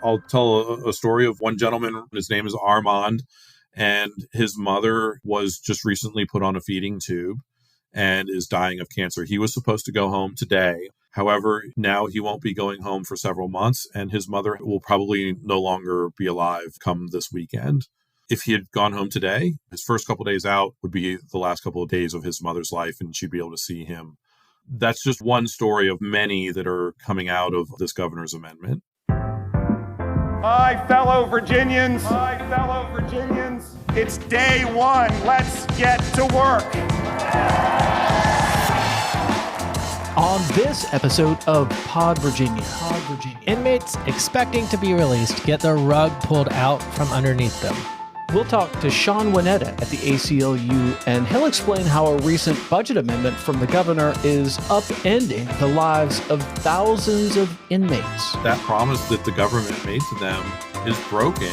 I'll tell a story of one gentleman. His name is Armand, and his mother was just recently put on a feeding tube and is dying of cancer. He was supposed to go home today. However, now he won't be going home for several months, and his mother will probably no longer be alive come this weekend. If he had gone home today, his first couple of days out would be the last couple of days of his mother's life, and she'd be able to see him. That's just one story of many that are coming out of this governor's amendment. Hi, fellow Virginians. It's day one. Let's get to work. On this episode of Pod Virginia, inmates expecting to be released get the rug pulled out from underneath them. we'll talk to Shawn Weneta at the ACLU, and he'll explain how a recent budget amendment from the governor is upending the lives of thousands of inmates. That promise that the government made to them is broken.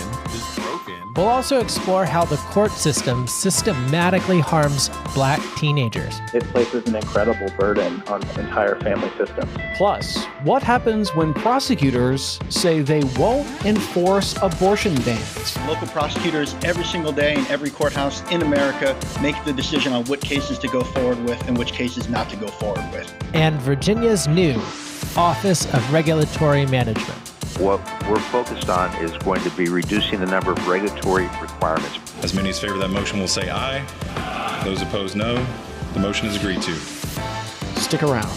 We'll also explore how the court system systematically harms Black teenagers. It places an incredible burden on the entire family system. Plus, what happens when prosecutors say they won't enforce abortion bans? Local prosecutors every single day in every courthouse in America make the decision on what cases to go forward with and which cases not to go forward with. And Virginia's new Office of Regulatory Management. What we're focused on is going to be reducing the number of regulatory requirements. As many as favor that motion will say aye. Those opposed, no. The motion is agreed to. Stick around.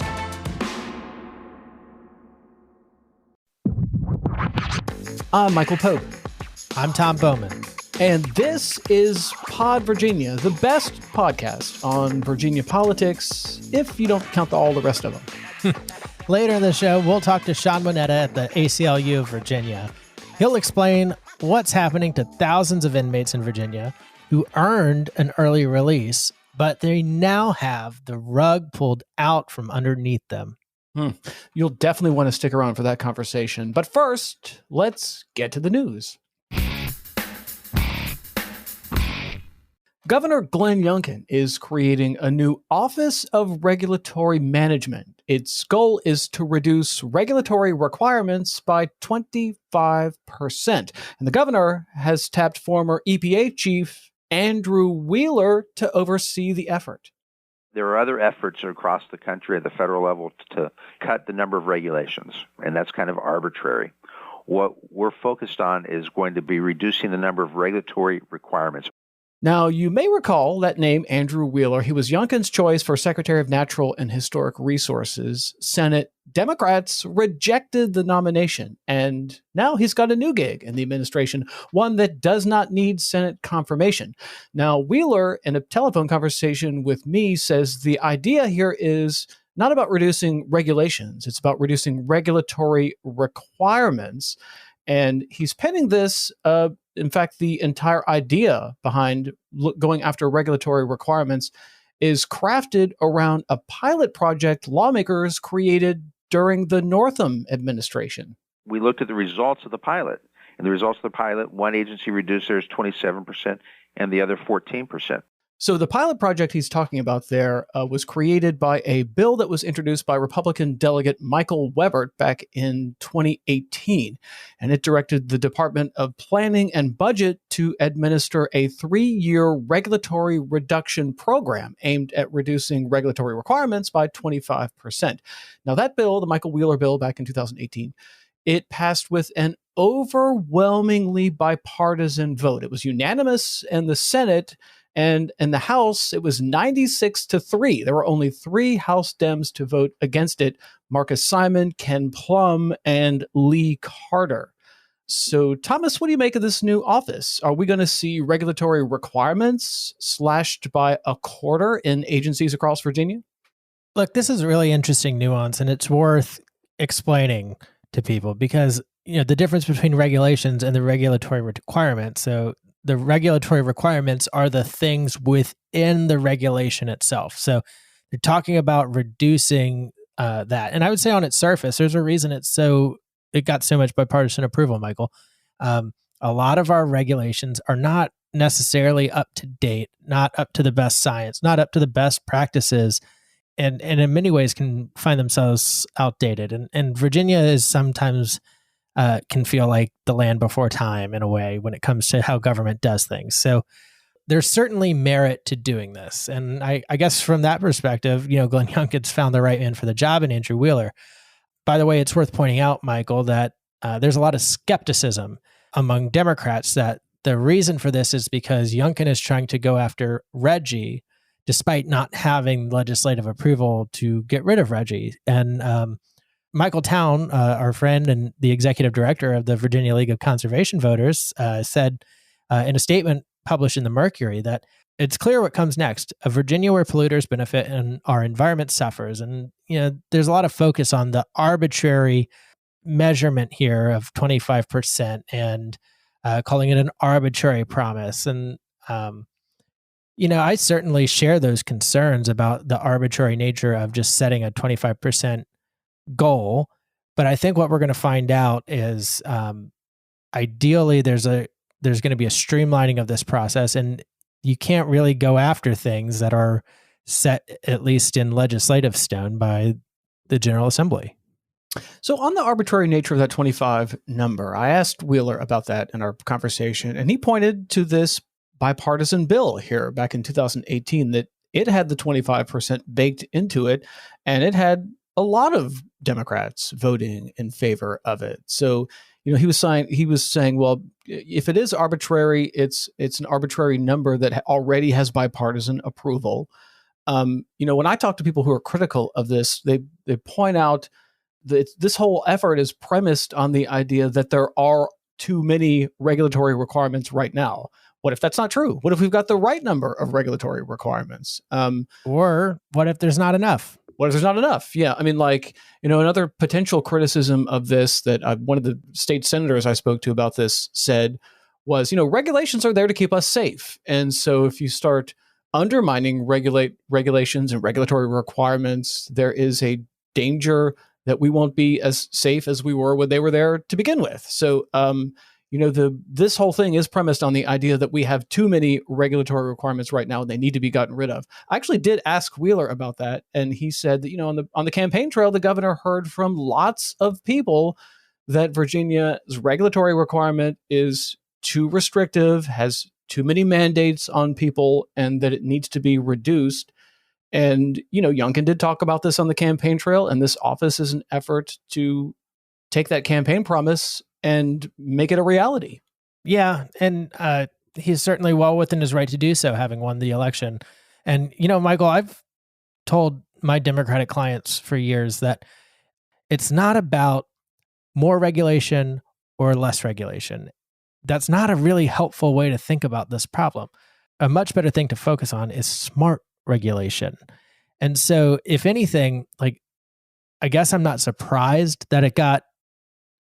I'm Michael Pope. I'm Tom Bowman. And this is Pod Virginia, the best podcast on Virginia politics, if you don't count all the rest of them. Later in the show, we'll talk to Shawn Weneta at the ACLU of Virginia. He'll explain what's happening to thousands of inmates in Virginia who earned an early release, but they now have the rug pulled out from underneath them. You'll definitely want to stick around for that conversation. But first, let's get to the news. Governor Glenn Youngkin is creating a new Office of Regulatory Management. Its goal is to reduce regulatory requirements by 25%. And the governor has tapped former EPA Chief Andrew Wheeler to oversee the effort. There are other efforts across the country at the federal level to cut the number of regulations, and that's kind of arbitrary. What we're focused on is going to be reducing the number of regulatory requirements. Now, you may recall that name, Andrew Wheeler. He was Youngkin's choice for Secretary of Natural and Historic Resources. Senate Democrats rejected the nomination, and now he's got a new gig in the administration, one that does not need Senate confirmation. Now, Wheeler, in a telephone conversation with me, says the idea here is not about reducing regulations. It's about reducing regulatory requirements. And he's penning this, in fact, the entire idea behind going after regulatory requirements is crafted around a pilot project lawmakers created during the Northam administration. We looked at the results of the pilot. And the results of the pilot, one agency reduced theirs 27% and the other 14%. So the pilot project he's talking about there was created by a bill that was introduced by Republican delegate Michael Webert back in 2018. And it directed the Department of Planning and Budget to administer a 3-year regulatory reduction program aimed at reducing regulatory requirements by 25%. Now that bill, the Michael Wheeler bill back in 2018, it passed with an overwhelmingly bipartisan vote. It was unanimous in the Senate. And in the House, it was 96-3. There were only 3 House Dems to vote against it: Marcus Simon, Ken Plum, and Lee Carter. So, Thomas, what do you make of this new office? Are we going to see regulatory requirements slashed by a quarter in agencies across Virginia? Look, this is a really interesting nuance, and it's worth explaining to people because, the difference between regulations and the regulatory requirements. So, the regulatory requirements are the things within the regulation itself. So they're talking about reducing that. And I would say on its surface, there's a reason it got so much bipartisan approval, Michael. A lot of our regulations are not necessarily up to date, not up to the best science, not up to the best practices, and in many ways can find themselves outdated. And Virginia is sometimes can feel like the land before time in a way when it comes to how government does things. So there's certainly merit to doing this. And I guess from that perspective, Glenn Youngkin's found the right man for the job in Andrew Wheeler. By the way, it's worth pointing out, Michael, that there's a lot of skepticism among Democrats that the reason for this is because Youngkin is trying to go after Reggie, despite not having legislative approval to get rid of Reggie. And Michael Town, our friend and the executive director of the Virginia League of Conservation Voters, said in a statement published in the Mercury that it's clear what comes next. A Virginia where polluters benefit and our environment suffers. And, there's a lot of focus on the arbitrary measurement here of 25% and calling it an arbitrary promise. And, I certainly share those concerns about the arbitrary nature of just setting a 25% goal. But I think what we're going to find out is ideally there's going to be a streamlining of this process, and you can't really go after things that are set, at least in legislative stone, by the General Assembly. So on the arbitrary nature of that 25 number, I asked Wheeler about that in our conversation, and he pointed to this bipartisan bill here back in 2018 that it had the 25% baked into it, and it had a lot of Democrats voting in favor of it. So, he was saying, well, if it is arbitrary, it's an arbitrary number that already has bipartisan approval. When I talk to people who are critical of this, they point out that this whole effort is premised on the idea that there are too many regulatory requirements right now. What if that's not true? What if we've got the right number of regulatory requirements? Or what if there's not enough? What if there's not enough? Yeah. I mean, another potential criticism of this that one of the state senators I spoke to about this said was, regulations are there to keep us safe. And so if you start undermining regulations and regulatory requirements, there is a danger that we won't be as safe as we were when they were there to begin with. So, this whole thing is premised on the idea that we have too many regulatory requirements right now and they need to be gotten rid of. I actually did ask Wheeler about that, and he said that, on the campaign trail, the governor heard from lots of people that Virginia's regulatory requirement is too restrictive, has too many mandates on people, and that it needs to be reduced. And, Youngkin did talk about this on the campaign trail, and this office is an effort to take that campaign promise and make it a reality. Yeah. And he's certainly well within his right to do so, having won the election. And, Michael, I've told my Democratic clients for years that it's not about more regulation or less regulation. That's not a really helpful way to think about this problem. A much better thing to focus on is smart regulation. And so, if anything, I guess I'm not surprised that it got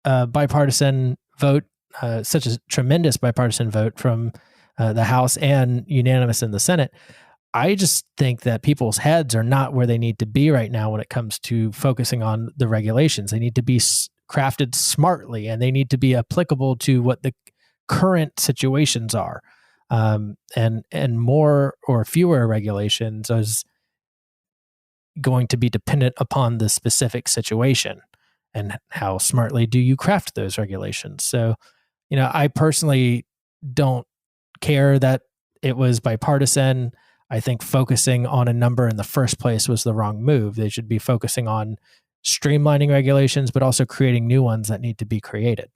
a bipartisan vote, such a tremendous bipartisan vote from the House and unanimous in the Senate. I just think that people's heads are not where they need to be right now when it comes to focusing on the regulations. They need to be crafted smartly, and they need to be applicable to what the current situations are. And more or fewer regulations is going to be dependent upon the specific situation and how smartly do you craft those regulations. So, I personally don't care that it was bipartisan. I think focusing on a number in the first place was the wrong move. They should be focusing on streamlining regulations, but also creating new ones that need to be created.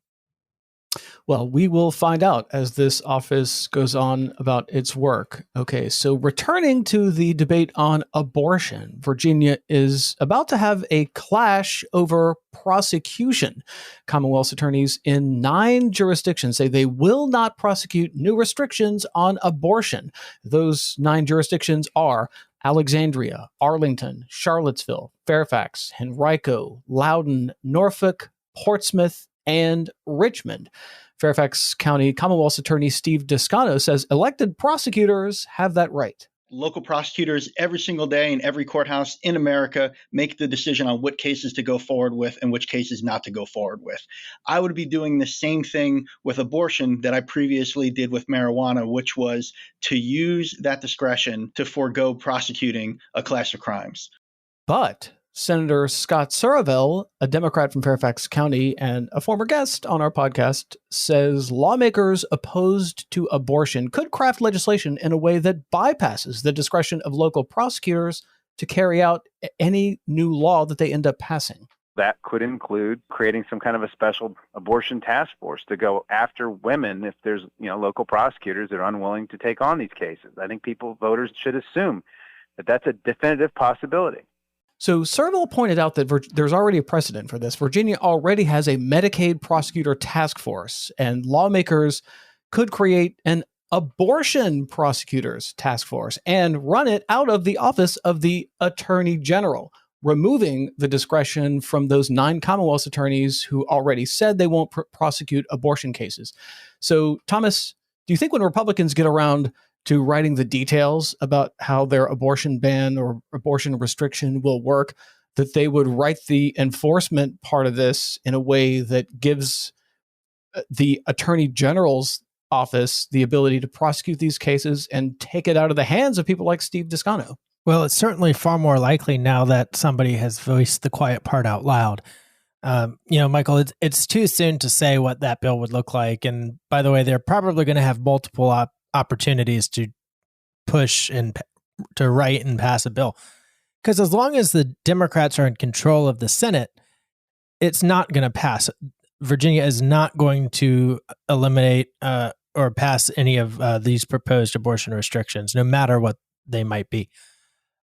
Well, we will find out as this office goes on about its work. Okay, so returning to the debate on abortion, Virginia is about to have a clash over prosecution. Commonwealth's attorneys in 9 jurisdictions say they will not prosecute new restrictions on abortion. Those 9 jurisdictions are Alexandria, Arlington, Charlottesville, Fairfax, Henrico, Loudoun, Norfolk, Portsmouth, and Richmond. Fairfax County Commonwealth's Attorney Steve Descano says elected prosecutors have that right. Local prosecutors every single day in every courthouse in America make the decision on what cases to go forward with and which cases not to go forward with. I would be doing the same thing with abortion that I previously did with marijuana, which was to use that discretion to forego prosecuting a class of crimes. But Senator Scott Surville, a Democrat from Fairfax County and a former guest on our podcast, says lawmakers opposed to abortion could craft legislation in a way that bypasses the discretion of local prosecutors to carry out any new law that they end up passing. That could include creating some kind of a special abortion task force to go after women if there's, local prosecutors that are unwilling to take on these cases. I think voters should assume that that's a definitive possibility. So Surville pointed out that there's already a precedent for this. Virginia already has a Medicaid prosecutor task force, and lawmakers could create an abortion prosecutors task force and run it out of the office of the Attorney General, removing the discretion from those 9 Commonwealth attorneys who already said they won't prosecute abortion cases. So, Thomas, do you think when Republicans get around to writing the details about how their abortion ban or abortion restriction will work, that they would write the enforcement part of this in a way that gives the Attorney General's office the ability to prosecute these cases and take it out of the hands of people like Steve Descano? Well, it's certainly far more likely now that somebody has voiced the quiet part out loud. Michael, it's too soon to say what that bill would look like. And by the way, they're probably going to have multiple opportunities to push and to write and pass a bill. Because as long as the Democrats are in control of the Senate, it's not going to pass. Virginia is not going to eliminate or pass any of these proposed abortion restrictions, no matter what they might be.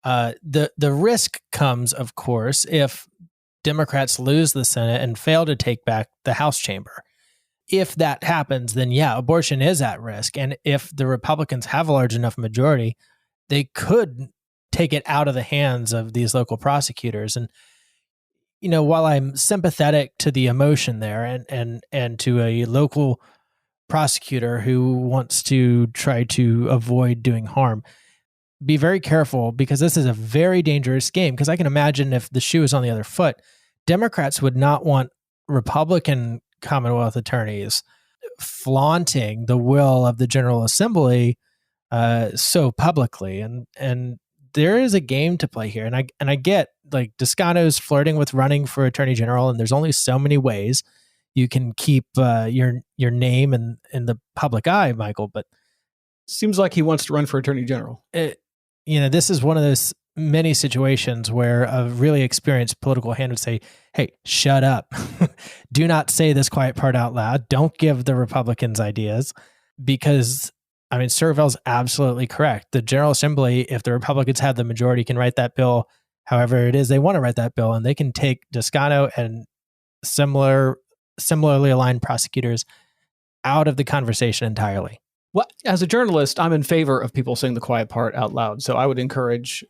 The risk comes, of course, if Democrats lose the Senate and fail to take back the House chamber. If that happens, then yeah, abortion is at risk. And if the Republicans have a large enough majority, they could take it out of the hands of these local prosecutors. And, while I'm sympathetic to the emotion there and to a local prosecutor who wants to try to avoid doing harm, be very careful, because this is a very dangerous game. Because I can imagine if the shoe is on the other foot, Democrats would not want Republican Commonwealth attorneys flaunting the will of the General Assembly so publicly, and there is a game to play here. And I get, like, Descano's flirting with running for Attorney General, and there's only so many ways you can keep your name in the public eye, Michael. But seems like he wants to run for Attorney General. This is one of those many situations where a really experienced political hand would say, hey, shut up. Do not say this quiet part out loud. Don't give the Republicans ideas, because, Surville's absolutely correct. The General Assembly, if the Republicans have the majority, can write that bill however it is they want to write that bill, and they can take Descano and similarly aligned prosecutors out of the conversation entirely. Well, as a journalist, I'm in favor of people saying the quiet part out loud. So I would encourage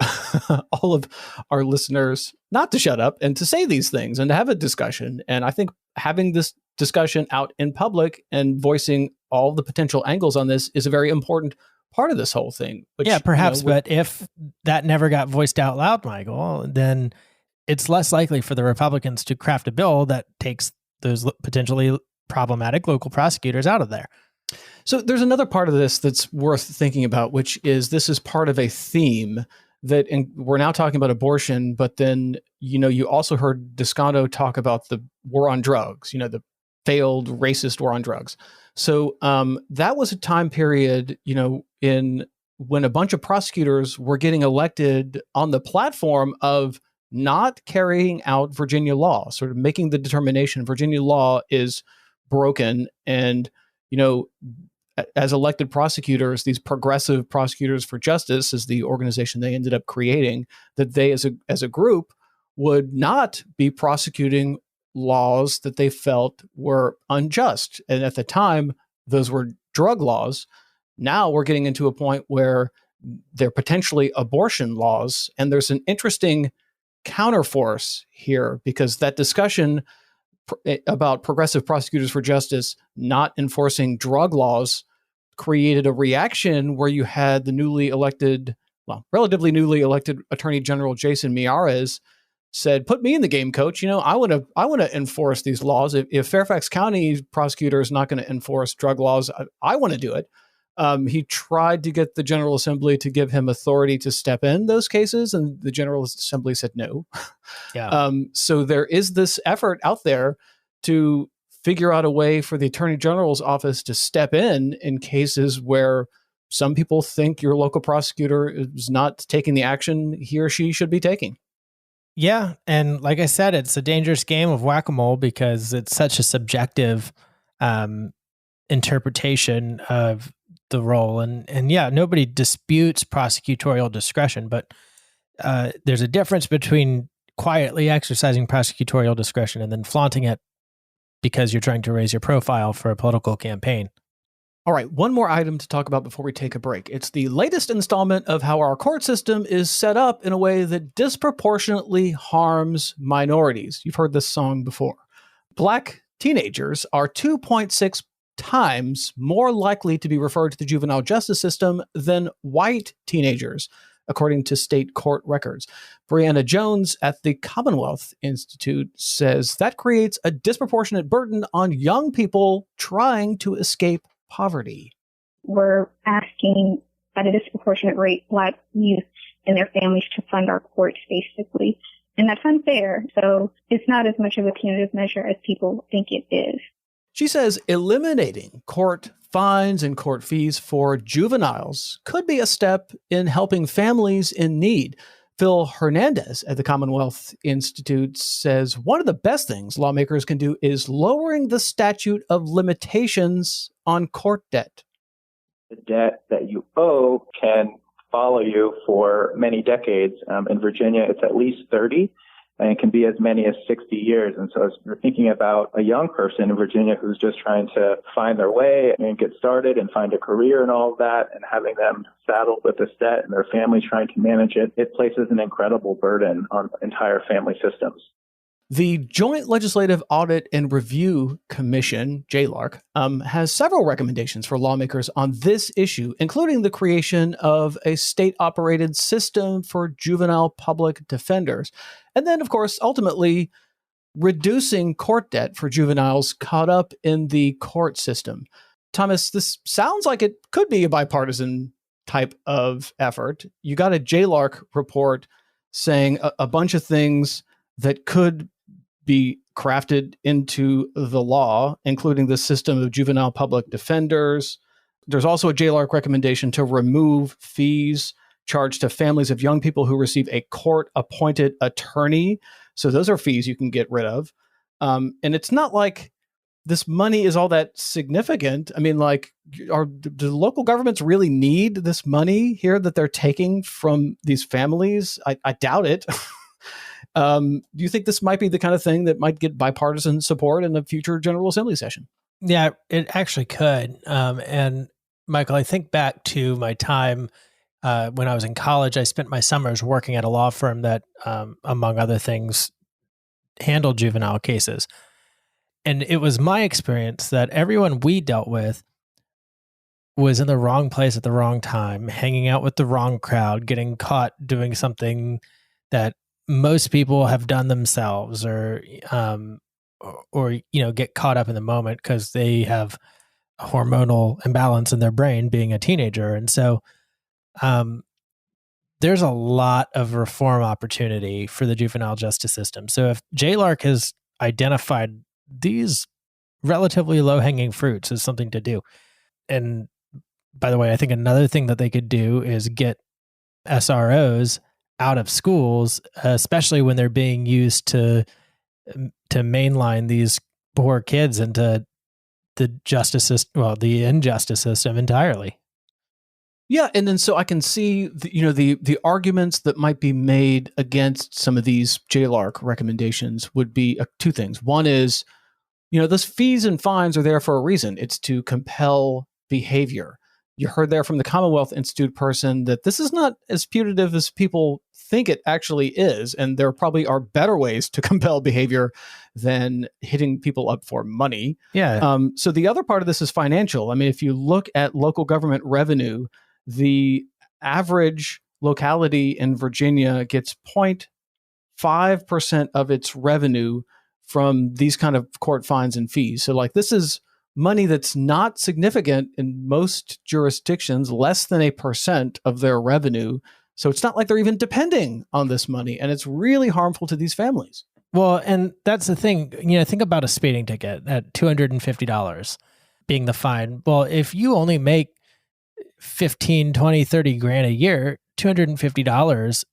all of our listeners not to shut up and to say these things and to have a discussion. And I think having this discussion out in public and voicing all the potential angles on this is a very important part of this whole thing. Which, perhaps. But if that never got voiced out loud, Michael, then it's less likely for the Republicans to craft a bill that takes those potentially problematic local prosecutors out of there. So there's another part of this that's worth thinking about, which is this is part of a theme that we're now talking about abortion, but then, you also heard Descano talk about the war on drugs, the failed racist war on drugs. So that was a time period, when a bunch of prosecutors were getting elected on the platform of not carrying out Virginia law, sort of making the determination Virginia law is broken. And, as elected prosecutors, these progressive prosecutors for justice is the organization they ended up creating, that they as a group would not be prosecuting laws that they felt were unjust. And at the time, those were drug laws. Now we're getting into a point where they're potentially abortion laws. And there's an interesting counterforce here, because that discussion about progressive prosecutors for justice not enforcing drug laws created a reaction where you had the relatively newly elected Attorney General Jason Miyares said, "Put me in the game, coach. I want to enforce these laws. If Fairfax County prosecutor is not going to enforce drug laws, I want to do it." He tried to get the General Assembly to give him authority to step in those cases, and the General Assembly said no. Yeah. So there is this effort out there to figure out a way for the Attorney General's office to step in cases where some people think your local prosecutor is not taking the action he or she should be taking. Yeah. And like I said, it's a dangerous game of whack-a-mole because it's such a subjective interpretation of the role. And yeah, nobody disputes prosecutorial discretion, but there's a difference between quietly exercising prosecutorial discretion and then flaunting it because you're trying to raise your profile for a political campaign. All right, one more item to talk about before we take a break. It's the latest installment of how our court system is set up in a way that disproportionately harms minorities. You've heard this song before. Black teenagers are 2.6 times more likely to be referred to the juvenile justice system than white teenagers, according to state court records. Brianna Jones at the Commonwealth Institute says that creates a disproportionate burden on young people trying to escape poverty. We're asking at a disproportionate rate Black youth and their families to fund our courts, basically. And that's unfair. So it's not as much of a punitive measure as people think it is. She says eliminating court fines and court fees for juveniles could be a step in helping families in need. Phil Hernandez at the Commonwealth Institute says one of the best things lawmakers can do is lowering the statute of limitations on court debt. The debt that you owe can follow you for many decades. In Virginia, it's at least 30, and it can be as many as 60 years. And so as you're thinking about a young person in Virginia who's just trying to find their way and get started and find a career and all of that, and having them saddled with this debt and their family trying to manage it, it places an incredible burden on entire family systems. The Joint Legislative Audit and Review Commission, JLARC, has several recommendations for lawmakers on this issue, including the creation of a state-operated system for juvenile public defenders. And then, of course, ultimately, reducing court debt for juveniles caught up in the court system. Thomas, this sounds like it could be a bipartisan type of effort. You got a JLARC report saying a bunch of things that could be crafted into the law, including the system of juvenile public defenders. There's also a JLARC recommendation to remove fees charged to families of young people who receive a court-appointed attorney. So those are fees you can get rid of. And it's not like this money is all that significant. I mean, like, do local governments really need this money here that they're taking from these families? I doubt it. Do you think this might be the kind of thing that might get bipartisan support in the future General Assembly session? Yeah, it actually could. And Michael, I think back to my time when I was in college. I spent my summers working at a law firm that, among other things, handled juvenile cases. And it was my experience that everyone we dealt with was in the wrong place at the wrong time, hanging out with the wrong crowd, getting caught doing something that most people have done themselves, or get caught up in the moment because they have a hormonal imbalance in their brain being a teenager. And so there's a lot of reform opportunity for the juvenile justice system. So if JLARC has identified these relatively low-hanging fruits as something to do, and by the way, I think another thing that they could do is get SROs out of schools, especially when they're being used to mainline these poor kids into the justice system, well, the injustice system entirely. Yeah, and then so I can see the arguments that might be made against some of these JLARC recommendations would be two things. One is, those fees and fines are there for a reason. It's to compel behavior. You heard there from the Commonwealth Institute person that this is not as punitive as people think it actually is, and there probably are better ways to compel behavior than hitting people up for money. Yeah. So the other part of this is financial. I mean, if you look at local government revenue, the average locality in Virginia gets 0.5% of its revenue from these kind of court fines and fees. So like this is money that's not significant in most jurisdictions, less than 1% of their revenue. So it's not like they're even depending on this money, and it's really harmful to these families. Well, and that's the thing. Think about a speeding ticket at $250 being the fine. Well, if you only make 15, 20, 30 grand a year, $250,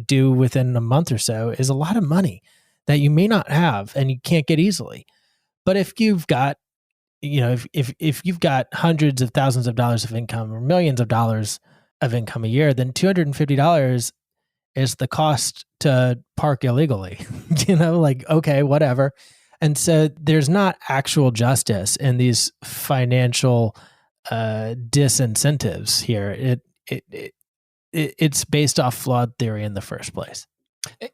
due within a month or so is a lot of money that you may not have and you can't get easily. But if you've got, if you've got hundreds of thousands of dollars of income or millions of dollars of income a year, then $250 is the cost to park illegally, okay, whatever. And so there's not actual justice in these financial disincentives here. It's based off flawed theory in the first place.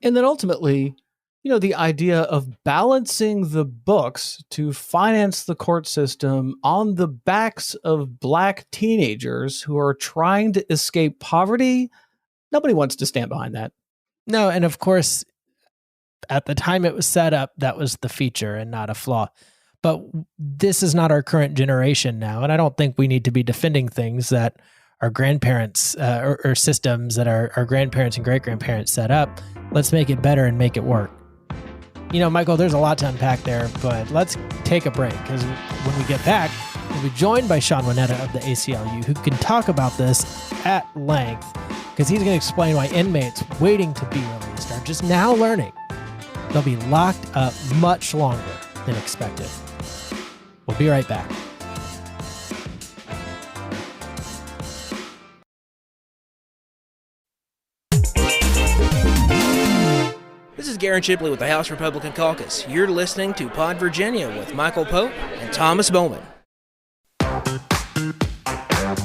And then ultimately, the idea of balancing the books to finance the court system on the backs of Black teenagers who are trying to escape poverty, nobody wants to stand behind that. No, and of course, at the time it was set up, that was the feature and not a flaw. But this is not our current generation now, and I don't think we need to be defending things that our grandparents or systems that our grandparents and great-grandparents set up. Let's make it better and make it work. Michael, there's a lot to unpack there, but let's take a break, because when we get back, we'll be joined by Shawn Weneta of the ACLU, who can talk about this at length, because he's going to explain why inmates waiting to be released are just now learning they'll be locked up much longer than expected. We'll be right back. This is Garen Shipley with the House Republican Caucus. You're listening to Pod Virginia with Michael Pope and Thomas Bowman.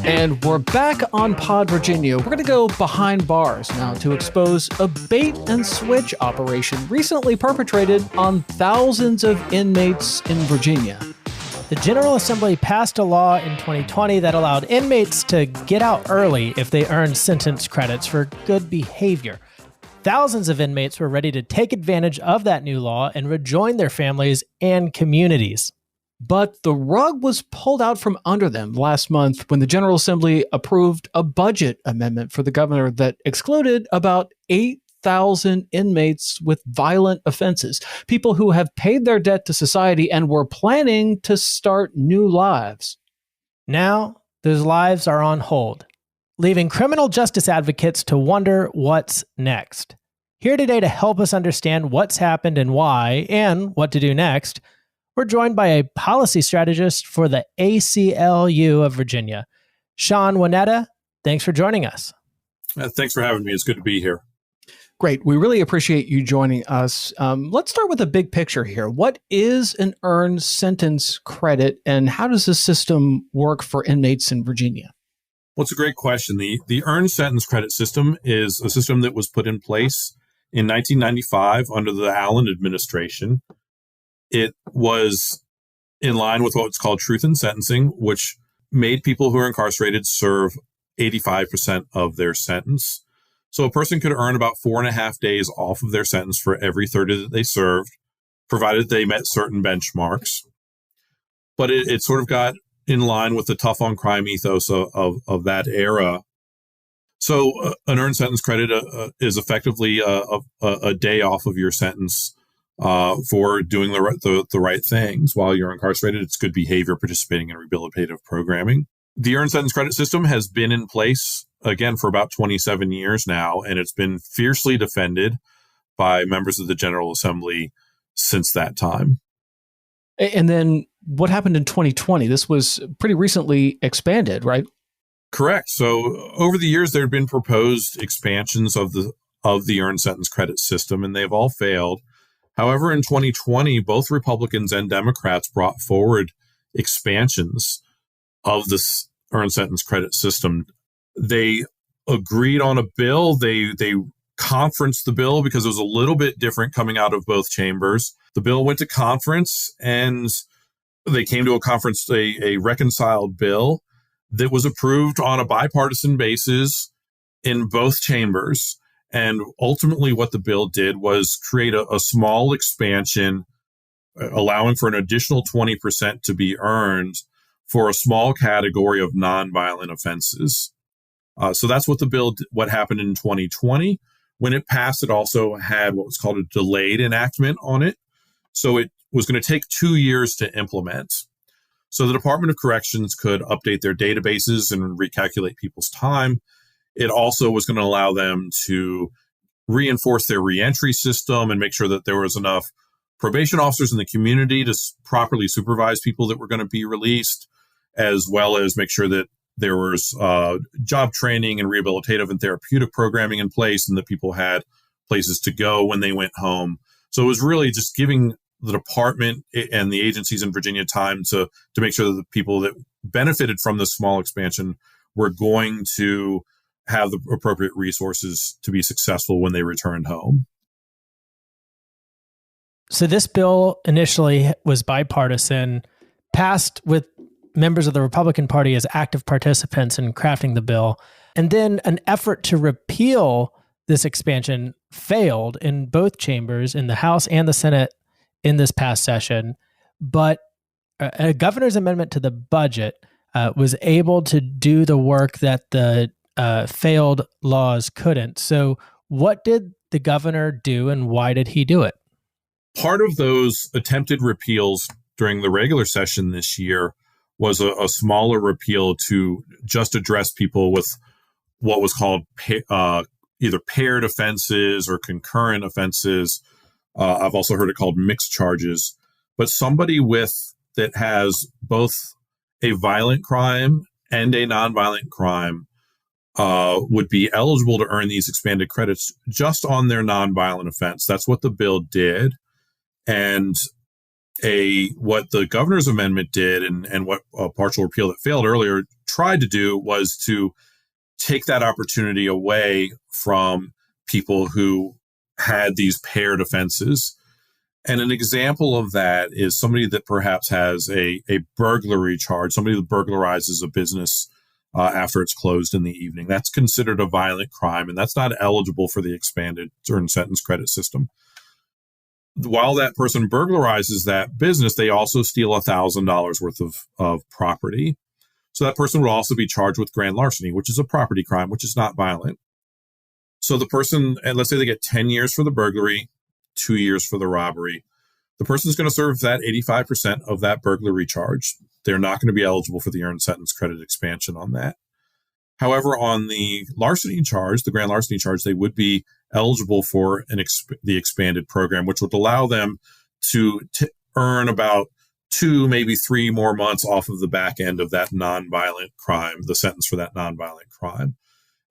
And we're back on Pod Virginia. We're going to go behind bars now to expose a bait and switch operation recently perpetrated on thousands of inmates in Virginia. The General Assembly passed a law in 2020 that allowed inmates to get out early if they earned sentence credits for good behavior. Thousands of inmates were ready to take advantage of that new law and rejoin their families and communities. But the rug was pulled out from under them last month when the General Assembly approved a budget amendment for the governor that excluded about 8,000 inmates with violent offenses, people who have paid their debt to society and were planning to start new lives. Now, those lives are on hold, leaving criminal justice advocates to wonder what's next. Here today to help us understand what's happened and why, and what to do next, we're joined by a policy strategist for the ACLU of Virginia, Shawn Weneta. Thanks for joining us. Thanks for having me. It's good to be here. Great. We really appreciate you joining us. Let's start with the big picture here. What is an earned sentence credit, and how does the system work for inmates in Virginia? Well, it's a great question. The earned sentence credit system is a system that was put in place in 1995 under the Allen administration. It was in line with what's called truth in sentencing, which made people who are incarcerated serve 85% of their sentence. So a person could earn about 4.5 days off of their sentence for every 30 that they served, provided they met certain benchmarks. But it sort of got in line with the tough on crime ethos of that era. So an earned sentence credit is effectively a day off of your sentence for doing the right things while you're incarcerated. It's good behavior, participating in rehabilitative programming. The earned sentence credit system has been in place, again, for about 27 years now, and it's been fiercely defended by members of the General Assembly since that time. And then what happened in 2020? This was pretty recently expanded, right? Correct. So over the years, there have been proposed expansions of the earned sentence credit system, and they've all failed. However, in 2020, both Republicans and Democrats brought forward expansions of this earned sentence credit system. They agreed on a bill. They conferenced the bill because it was a little bit different coming out of both chambers. The bill went to conference, and they came to a conference, a reconciled bill that was approved on a bipartisan basis in both chambers. And ultimately what the bill did was create a small expansion allowing for an additional 20% to be earned for a small category of nonviolent offenses. So that's what happened in 2020. When it passed, it also had what was called a delayed enactment on it. So it was going to take 2 years to implement. So the Department of Corrections could update their databases and recalculate people's time. It also was going to allow them to reinforce their reentry system and make sure that there was enough probation officers in the community to properly supervise people that were going to be released, as well as make sure that there was job training and rehabilitative and therapeutic programming in place and that people had places to go when they went home. So it was really just giving the department and the agencies in Virginia time to make sure that the people that benefited from this small expansion were going to have the appropriate resources to be successful when they returned home. So this bill initially was bipartisan, passed with members of the Republican Party as active participants in crafting the bill. And then an effort to repeal this expansion failed in both chambers, in the House and the Senate, in this past session. But a governor's amendment to the budget was able to do the work that the failed laws couldn't. So what did the governor do and why did he do it? Part of those attempted repeals during the regular session this year was a smaller repeal to just address people with what was called either paired offenses or concurrent offenses. I've also heard it called mixed charges. But somebody that has both a violent crime and a nonviolent crime would be eligible to earn these expanded credits just on their nonviolent offense. That's what the bill did. And what the governor's amendment did and what a partial repeal that failed earlier tried to do was to take that opportunity away from people who had these paired offenses. And an example of that is somebody that perhaps has a burglary charge, somebody that burglarizes a business after it's closed in the evening. That's considered a violent crime, and that's not eligible for the expanded earned sentence credit system. While that person burglarizes that business, they also steal $1,000 worth of property. So that person would also be charged with grand larceny, which is a property crime, which is not violent. So the person, and let's say they get 10 years for the burglary, 2 years for the robbery. The person's going to serve that 85% of that burglary charge. They're not going to be eligible for the earned sentence credit expansion on that. However, on the larceny charge, the grand larceny charge, they would be eligible for the expanded program, which would allow them to earn about 2, maybe 3 more months off of the back end of that nonviolent crime, the sentence for that nonviolent crime.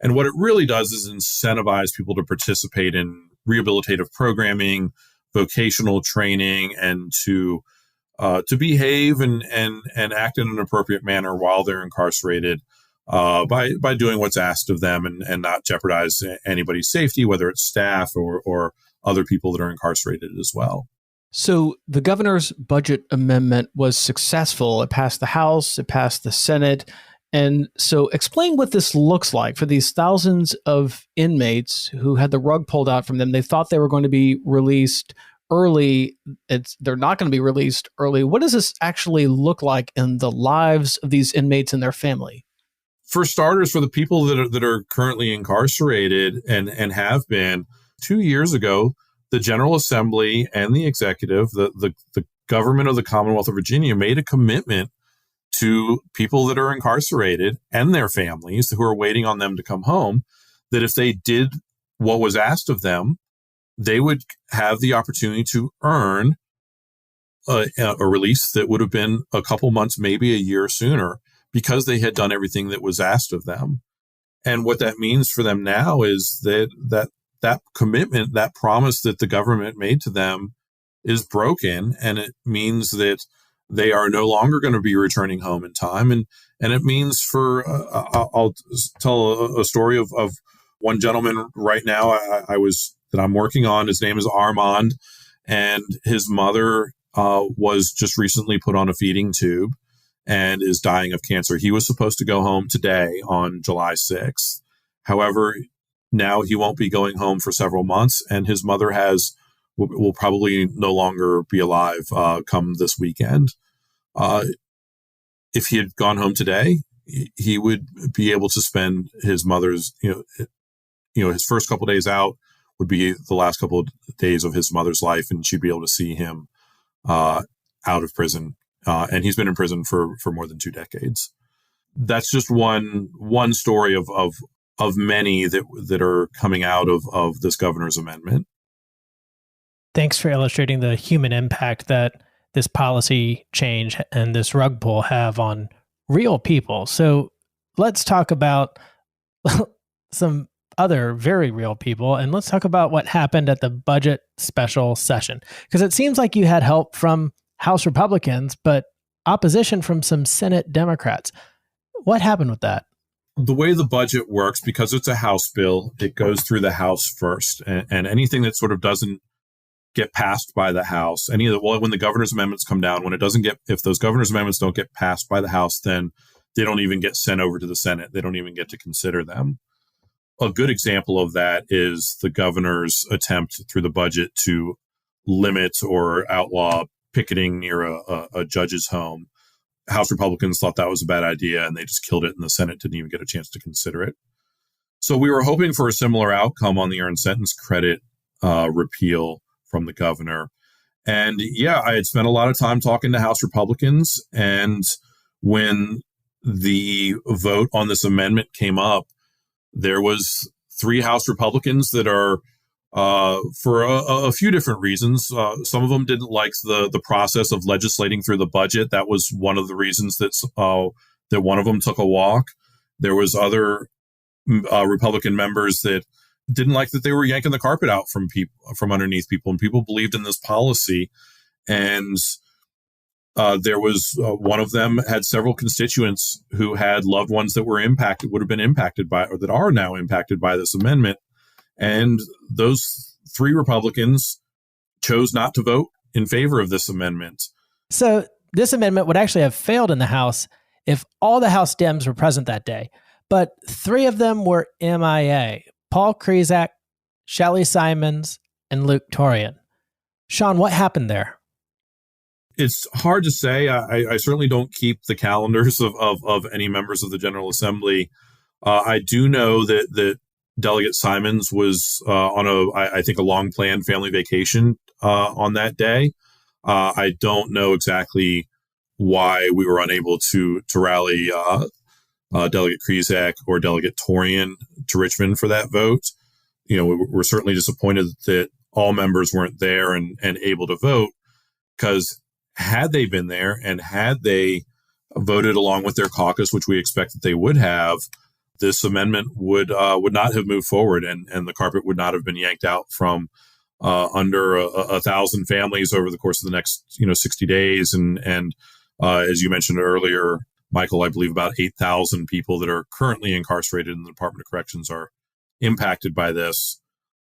And what it really does is incentivize people to participate in rehabilitative programming, vocational training, and to behave and act in an appropriate manner while they're incarcerated by doing what's asked of them and not jeopardize anybody's safety, whether it's staff or other people that are incarcerated as well. So the governor's budget amendment was successful. It passed the House, it passed the Senate. And so explain what this looks like for these thousands of inmates who had the rug pulled out from them. They thought they were going to be released early. They're not going to be released early. What does this actually look like in the lives of these inmates and their family? For starters, for the people that are currently incarcerated and have been, 2 years ago, the General Assembly and the executive, the government of the Commonwealth of Virginia, made a commitment to people that are incarcerated and their families who are waiting on them to come home, that if they did what was asked of them, they would have the opportunity to earn a release that would have been a couple months, maybe a year sooner, because they had done everything that was asked of them. And what that means for them now is that commitment, that promise that the government made to them is broken. And it means that they are no longer going to be returning home in time. And it means I'll tell a story of one gentleman right now that I'm working on. His name is Armand, and his mother was just recently put on a feeding tube and is dying of cancer. He was supposed to go home today on July 6th. However, now he won't be going home for several months, and his mother has will probably no longer be alive come this weekend. If he had gone home today, he would be able to spend his mother's, his first couple of days out would be the last couple of days of his mother's life, and she'd be able to see him out of prison. And he's been in prison for more than 2 decades. That's just one story of many that are coming out of this governor's amendment. Thanks for illustrating the human impact that this policy change and this rug pull have on real people. So let's talk about some other very real people, and let's talk about what happened at the budget special session. Because it seems like you had help from House Republicans, but opposition from some Senate Democrats. What happened with that? The way the budget works, because it's a House bill, it goes through the House first, and anything that sort of doesn't get passed by the House, when the governor's amendments come down, if those governor's amendments don't get passed by the House, then they don't even get sent over to the Senate. They don't even get to consider them. A good example of that is the governor's attempt through the budget to limit or outlaw picketing near a judge's home. House Republicans thought that was a bad idea, and they just killed it, and the Senate didn't even get a chance to consider it. So we were hoping for a similar outcome on the earned sentence credit repeal from the governor. And yeah, I had spent a lot of time talking to House Republicans, and when the vote on this amendment came up, there was 3 House Republicans that are, for a few different reasons. Some of them didn't like the process of legislating through the budget. That was one of the reasons that one of them took a walk. There was other Republican members that didn't like that they were yanking the carpet out from underneath people, and people believed in this policy. And there was one of them had several constituents who had loved ones that would have been impacted by, or that are now impacted by this amendment. And those 3 Republicans chose not to vote in favor of this amendment. So this amendment would actually have failed in the House if all the House Dems were present that day. But 3 of them were MIA: Paul Krizak, Shelley Simons, and Luke Torian. Shawn, what happened there? It's hard to say. I certainly don't keep the calendars of any members of the General Assembly. I do know that Delegate Simons was on a long-planned family vacation on that day. I don't know exactly why we were unable to rally Delegate Krizak or Delegate Torian to Richmond for that vote. We're certainly disappointed that all members weren't there and able to vote, because had they been there and had they voted along with their caucus, which we expect that they would have, this amendment would not have moved forward, and the carpet would not have been yanked out from under 1,000 families over the course of the next 60 days. And as you mentioned earlier, Michael, I believe about 8,000 people that are currently incarcerated in the Department of Corrections are impacted by this.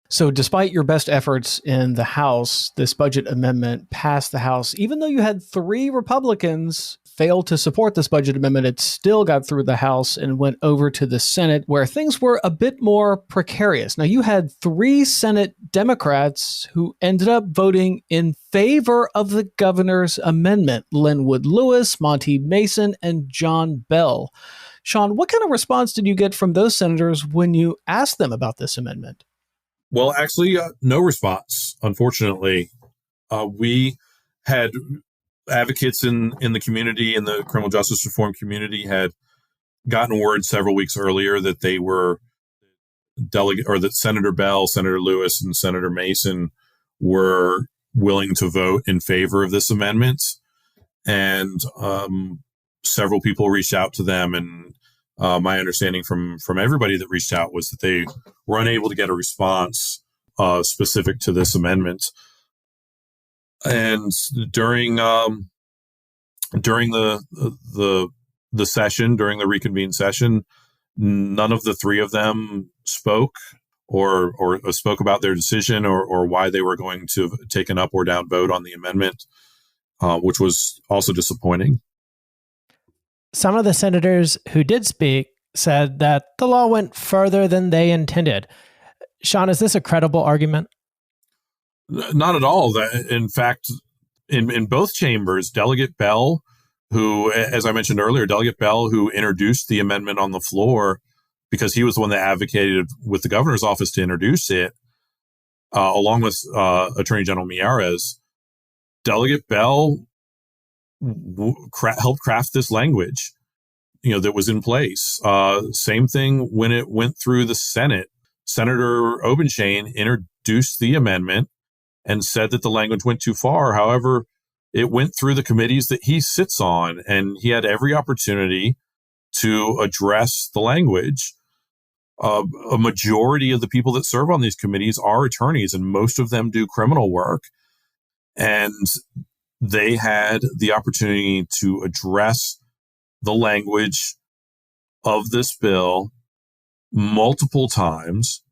So despite your best efforts in the House, this budget amendment passed the House. Even though you had 3 Republicans fail to support this budget amendment, it still got through the House and went over to the Senate, where things were a bit more precarious. Now, you had 3 Senate Democrats who ended up voting in favor of the governor's amendment: Linwood Lewis, Monty Mason, and John Bell. Shawn, what kind of response did you get from those senators when you asked them about this amendment? Well, actually, no response, unfortunately. We had advocates in the community, in the criminal justice reform community, had gotten word several weeks earlier that they were that Senator Bell, Senator Lewis, and Senator Mason were willing to vote in favor of this amendment. And several people reached out to them, and my understanding from everybody that reached out was that they were unable to get a response specific to this amendment. And during the session, during the reconvened session, none of the 3 of them spoke or spoke about their decision or why they were going to take an up or down vote on the amendment, which was also disappointing. Some of the senators who did speak said that the law went further than they intended. Shawn, is this a credible argument? Not at all. In fact, in both chambers, Delegate Bell, who, as I mentioned earlier, Delegate Bell, who introduced the amendment on the floor because he was the one that advocated with the governor's office to introduce it, along with Attorney General Miyares, Delegate Bell helped craft this language, that was in place. Same thing when it went through the Senate. Senator Obenshain introduced the amendment and said that the language went too far. However, it went through the committees that he sits on, and he had every opportunity to address the language. A majority of the people that serve on these committees are attorneys, and most of them do criminal work. And they had the opportunity to address the language of this bill multiple times,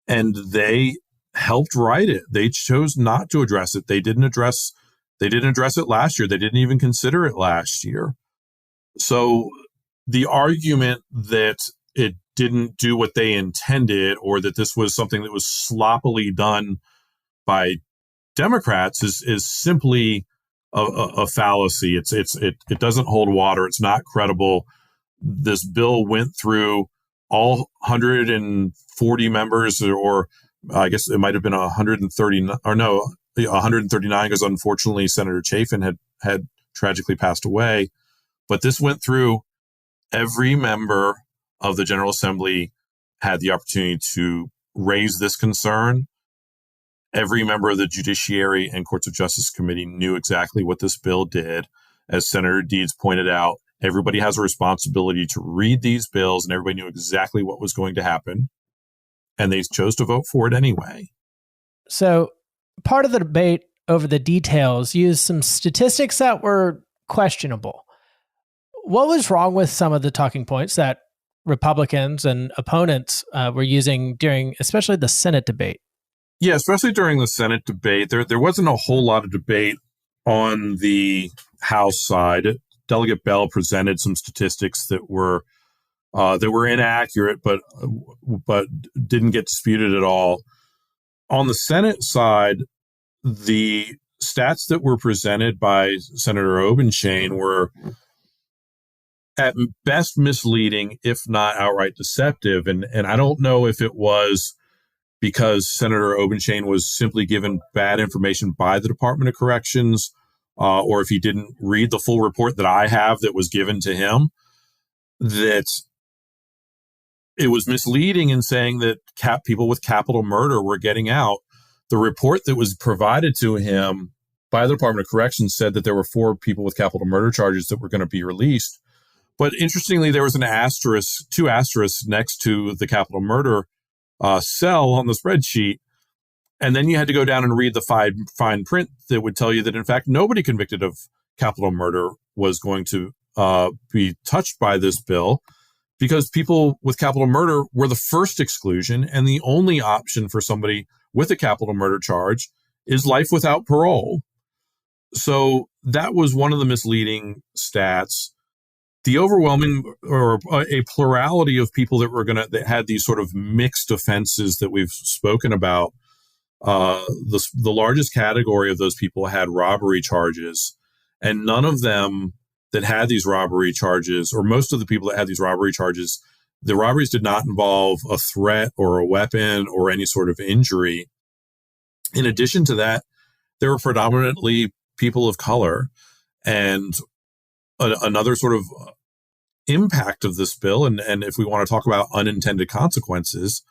and they helped write it. They chose not to address it. They didn't address it last year. They didn't even consider it last year. So the argument that it didn't do what they intended, or that this was something that was sloppily done by Democrats, is simply a fallacy. It doesn't hold water. It's not credible. This bill went through all 140 members, or I guess it might have been 139, or no, 139, because unfortunately Senator Chafin had tragically passed away. But this went through. Every member of the General Assembly had the opportunity to raise this concern. Every member of the Judiciary and Courts of Justice Committee knew exactly what this bill did. As Senator Deeds pointed out, everybody has a responsibility to read these bills, and everybody knew exactly what was going to happen. And they chose to vote for it anyway. So part of the debate over the details used some statistics that were questionable. What was wrong with some of the talking points that Republicans and opponents were using during especially the Senate debate? Yeah, especially during the Senate debate, there wasn't a whole lot of debate on the House side. Delegate Bell presented some statistics that were inaccurate, but didn't get disputed at all. On the Senate side, the stats that were presented by Senator Obenshain were at best misleading, if not outright deceptive. And I don't know if it was because Senator Obenshain was simply given bad information by the Department of Corrections, or if he didn't read the full report that I have that was given to him, that it was misleading in saying that people with capital murder were getting out. The report that was provided to him by the Department of Corrections said that there were 4 people with capital murder charges that were going to be released. But interestingly, there was an 2 asterisks next to the capital murder cell on the spreadsheet. And then you had to go down and read the fine print that would tell you that, in fact, nobody convicted of capital murder was going to be touched by this bill, because people with capital murder were the first exclusion, and the only option for somebody with a capital murder charge is life without parole. So that was one of the misleading stats. The overwhelming, or a plurality of people that had these sort of mixed offenses that we've spoken about, the largest category of those people had robbery charges, and none of them that had these robbery charges, or most of the people that had these robbery charges, the robberies did not involve a threat or a weapon or any sort of injury. In addition to that, there were predominantly people of color. And another sort of impact of this bill, and if we want to talk about unintended consequences,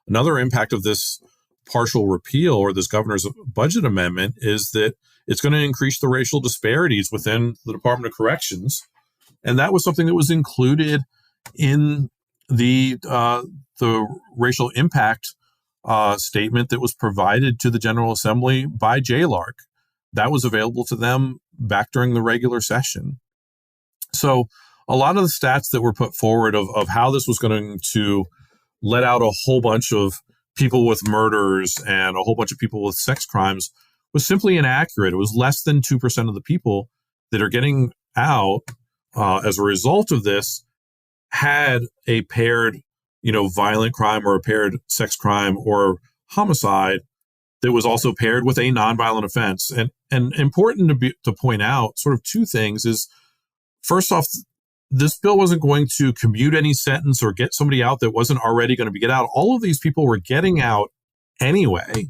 another impact of this partial repeal, or this governor's budget amendment, is that it's going to increase the racial disparities within the Department of Corrections. And that was something that was included in the racial impact statement that was provided to the General Assembly by JLARC. That was available to them back during the regular session. So a lot of the stats that were put forward of how this was going to let out a whole bunch of people with murders and a whole bunch of people with sex crimes was simply inaccurate. It was less than 2% of the people that are getting out as a result of this had a paired, violent crime or a paired sex crime or homicide that was also paired with a nonviolent offense. And important to point out sort of two things is, first off, this bill wasn't going to commute any sentence or get somebody out that wasn't already going to get out. All of these people were getting out anyway.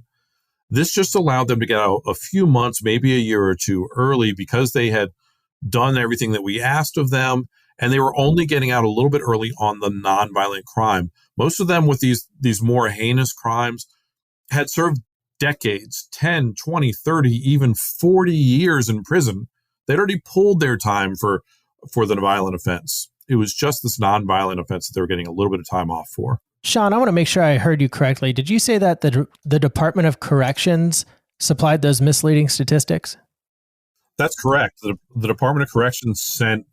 This just allowed them to get out a few months, maybe a year or two early, because they had done everything that we asked of them, and they were only getting out a little bit early on the nonviolent crime. Most of them with these more heinous crimes had served decades, 10, 20, 30, even 40 years in prison. They'd already pulled their time for the violent offense. It was just this nonviolent offense that they were getting a little bit of time off for. Shawn, I want to make sure I heard you correctly. Did you say that the Department of Corrections supplied those misleading statistics? That's correct. The Department of Corrections sent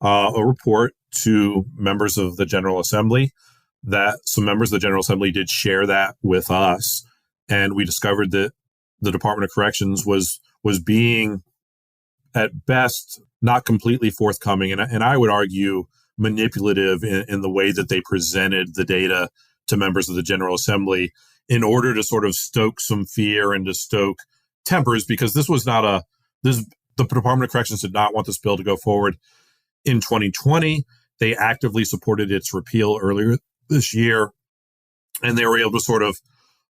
a report to members of the General Assembly. That some members of the General Assembly did share that with us. And we discovered that the Department of Corrections was being, at best, not completely forthcoming, and I would argue manipulative in the way that they presented the data to members of the General Assembly in order to sort of stoke some fear and to stoke tempers, because this was not the Department of Corrections did not want this bill to go forward in 2020. They actively supported its repeal earlier this year, and they were able to sort of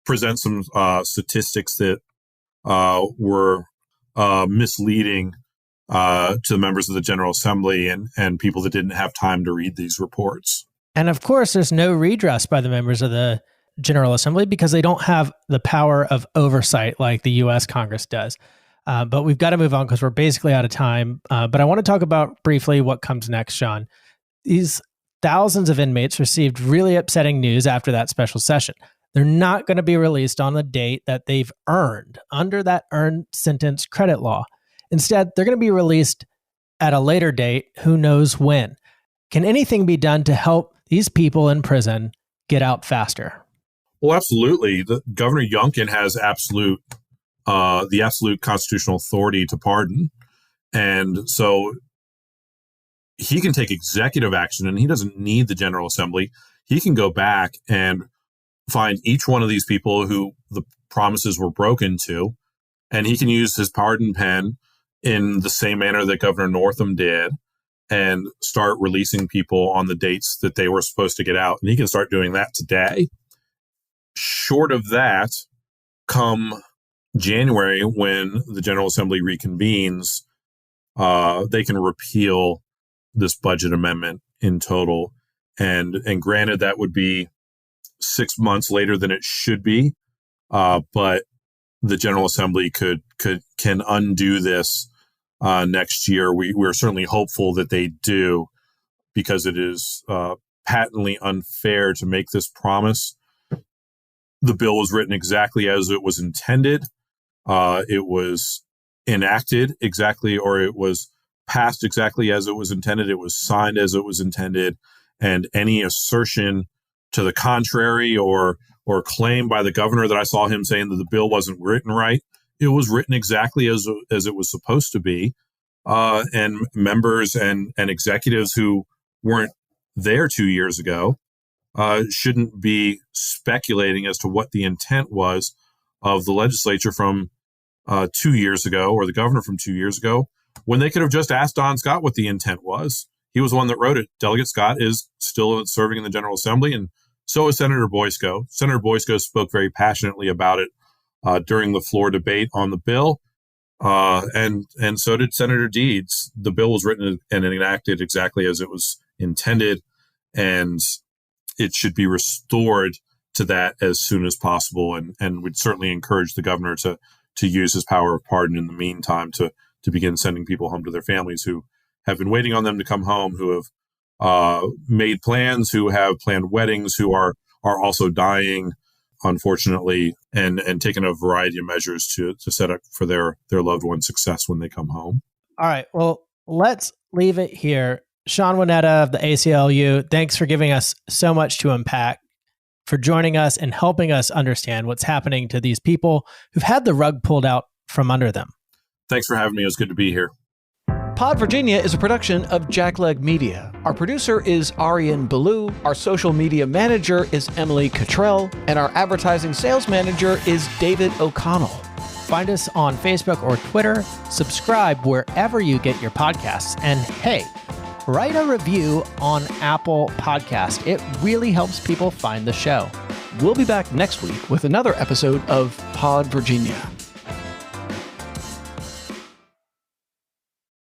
present some statistics that were misleading to members of the General Assembly and people that didn't have time to read these reports. And of course, there's no redress by the members of the General Assembly because they don't have the power of oversight like the U.S. Congress does. But we've got to move on because we're basically out of time. But I want to talk about briefly what comes next, Shawn. These thousands of inmates received really upsetting news after that special session. They're not going to be released on the date that they've earned under that earned sentence credit law. Instead, they're going to be released at a later date, who knows when. Can anything be done to help these people in prison get out faster? Well, absolutely. Governor Youngkin has the absolute constitutional authority to pardon. And so he can take executive action, and he doesn't need the General Assembly. He can go back and find each one of these people who the promises were broken to, and he can use his pardon pen in the same manner that Governor Northam did and start releasing people on the dates that they were supposed to get out. And he can start doing that today. Short of that, come January, when the General Assembly reconvenes, they can repeal this budget amendment in total. And granted, that would be 6 months later than it should be, but the General Assembly can undo this next year. We're certainly hopeful that they do, because it is patently unfair to make this promise. The bill was written exactly as it was intended. It was enacted exactly, or it was passed exactly as it was intended. It was signed as it was intended. And any assertion to the contrary or claim by the governor that I saw him saying that the bill wasn't written right, it was written exactly as it was supposed to be. And members and executives who weren't there 2 years ago shouldn't be speculating as to what the intent was of the legislature from 2 years ago, or the governor from 2 years ago, when they could have just asked Don Scott what the intent was. He was the one that wrote it. Delegate Scott is still serving in the General Assembly, and so is Senator Boysko. Senator Boysko spoke very passionately about it during the floor debate on the bill, and so did Senator Deeds. The bill was written and enacted exactly as it was intended, and it should be restored to that as soon as possible. And we'd certainly encourage the governor to use his power of pardon in the meantime to begin sending people home to their families who have been waiting on them to come home, who have made plans, who have planned weddings, who are also dying, unfortunately, and taken a variety of measures to set up for their loved one's success when they come home. All right. Well, let's leave it here. Shawn Weneta of the ACLU, thanks for giving us so much to unpack, for joining us and helping us understand what's happening to these people who've had the rug pulled out from under them. Thanks for having me. It was good to be here. Pod Virginia is a production of Jackleg Media. Our producer is Arian Ballou, our social media manager is Emily Cottrell, and our advertising sales manager is David O'Connell. Find us on Facebook or Twitter, subscribe wherever you get your podcasts, and hey, write a review on Apple Podcast. It really helps people find the show. We'll be back next week with another episode of Pod Virginia.